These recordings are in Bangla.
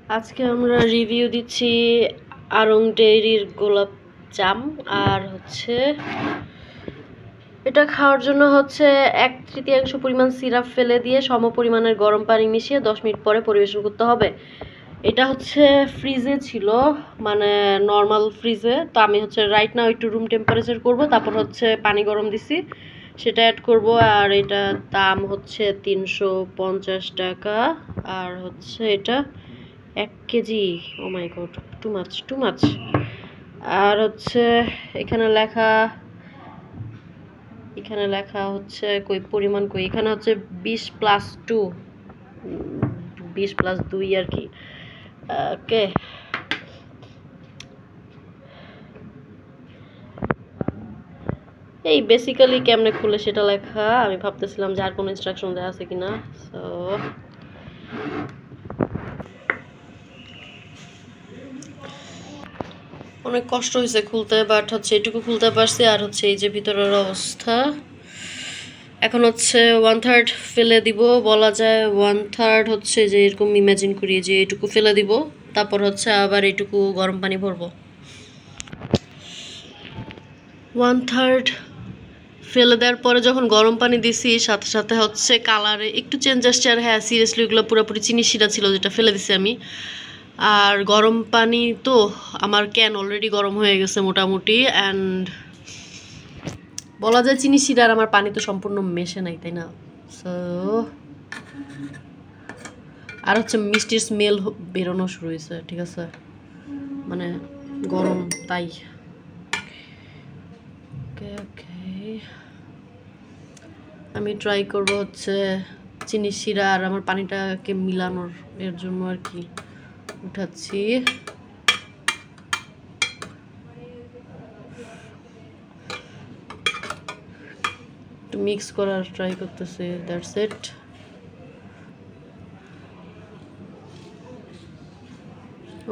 আজকে আমরা রিভিউ দিচ্ছি আড়ং ডেইরির গোলাপ জাম। আর এটা খাওয়ার জন্য 1/3 পরিমাণ সিরাপ ফেলে দিয়ে সম পরিমাণের গরম পানি মিশিয়ে 10 মিনিট পরে পরিবেশন করতে হবে। এটা ফ্রিজে ছিল, মানে নর্মাল ফ্রিজে। তো আমি রাইট নাও একটু রুম টেম্পারেচার করব, তারপর পানি গরম দিছি, সেটা অ্যাড করব। আর এটা দাম 350 টাকা। আর এটা 1 কেজি। ও মাই গড, টু মাচ। আর এখানে লেখা কই পরিমাণ কই, এখানে 20+2, 20+2 আর কি। ওকে, এই বেসিক্যালি কেমনে খুলে সেটা লেখা। আমি ভাবতেছিলাম যে আর কোনো ইনস্ট্রাকশন দেওয়া আছে কিনা। সো অনেক কষ্ট হয়েছে খুলতে, বাট এটুকু খুলতে পারছি। আর এই যে ভিতরের অবস্থা। এখন 1/3 ফেলে দিব, বলা যায় 1/3 যে এরকম ইমাজিন করি যে এটুকু ফেলে দিব, তারপর আবার এটুকু গরম পানি ভরবো। 1/3 ফেলে দেওয়ার পরে যখন গরম পানি দিছি, সাথে সাথে কালারে একটু চেঞ্জ আসছে। আর হ্যাঁ, সিরিয়াসলি ওগুলো পুরোপুরি চিনি শিরা ছিল যেটা ফেলে দিছি আমি। আর গরম পানি তো আমার ক্যান অলরেডি গরম হয়ে গেছে মোটামুটি। অ্যান্ড বলা যায় চিনি শিরা আর আমার পানি তো সম্পূর্ণ মেশে নাই, তাই না? সো আর মিষ্টির স্মেল বেরোনো শুরু হয়েছে, ঠিক আছে, মানে গরম তাই। ওকে ওকে, আমি ট্রাই করব চিনি শিরা আর আমার পানিটাকে মিলানোর, এর জন্য আর কি উঠাচ্ছি। একটু মিক্স করার ট্রাই করতেছি, that's it.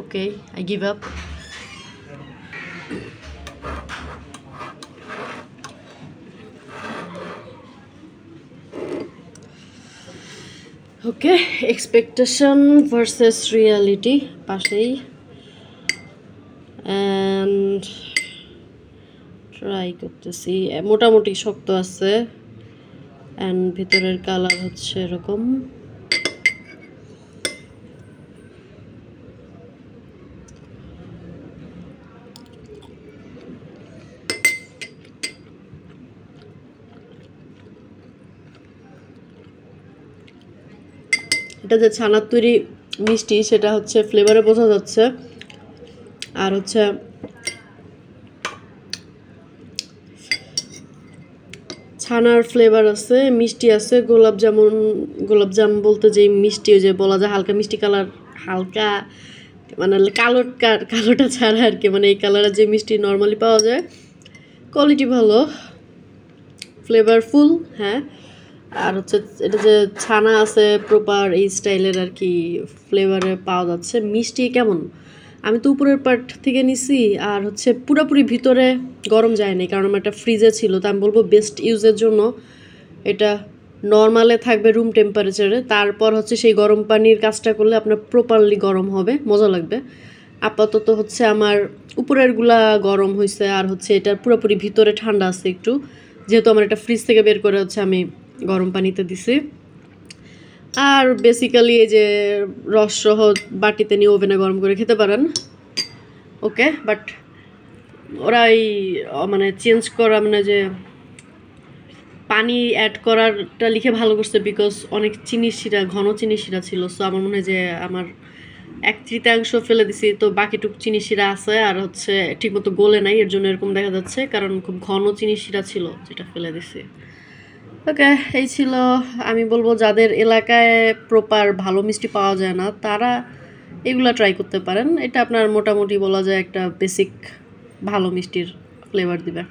Okay, I give up. Okay, expectation versus reality পাশেই। অ্যান্ড ট্রাই করতেছি, মোটামুটি শক্ত আছে। অ্যান্ড ভিতরের কালার এরকম। এটা যে ছানার তৈরি মিষ্টি, সেটা ফ্লেভারে বোঝা যাচ্ছে। আর ছানার ফ্লেভার আছে, মিষ্টি আছে। গোলাপজাম বলতে যে মিষ্টি, ওই যে বলা যায় হালকা মিষ্টি কালার, হালকা মানে কালোটা ছাড়া আর কি, মানে এই কালারের যে মিষ্টি নর্মালি পাওয়া যায়। কোয়ালিটি ভালো, ফ্লেভারফুল। হ্যাঁ, আর এটা যে ছানা আছে প্রপার এই স্টাইলের আর কি, ফ্লেভারে পাওয়া যাচ্ছে। মিষ্টি কেমন, আমি তো উপরের পার্ট থেকে নিছি, আর পুরোপুরি ভিতরে গরম যায়নি, কারণ আমার একটা ফ্রিজে ছিল। তো আমি বলবো বেস্ট ইউজের জন্য এটা নর্মালে থাকবে রুম টেম্পারেচারে, তারপর সেই গরম পানির কাজটা করলে আপনার প্রপারলি গরম হবে, মজা লাগবে। আপাতত আমার উপরেরগুলা গরম হয়েছে, আর এটার পুরোপুরি ভিতরে ঠান্ডা আছে একটু, যেহেতু আমার একটা ফ্রিজ থেকে বের করে আমি গরম পানিতে দিছি। আর বেসিক্যালি এই যে রসসহ বাটিতে নিয়ে ওভেনে গরম করে খেতে পারেন। ওকে, বাট ওরা এই মানে চেঞ্জ করা, মানে যে পানি অ্যাড করারটা লিখে ভালো করছে, বিকজ অনেক চিনি শিরা, ঘন চিনি শিরা ছিল। সো আমার মনে হয় যে আমার 1/3 ফেলে দিছি, তো বাকিটুক চিনি শিরা আছে। আর ঠিকমতো গলে নাই, এর জন্য এরকম দেখা যাচ্ছে, কারণ খুব ঘন চিনি শিরা ছিল যেটা ফেলে দিছি। ওকে, এই ছিল। আমি বলবো যাদের এলাকায় প্রপার ভালো মিষ্টি পাওয়া যায় না, তারা এগুলা ট্রাই করতে পারেন। এটা আপনার মোটামুটি বলা যায় একটা বেসিক ভালো মিষ্টির ফ্লেভার দিবে।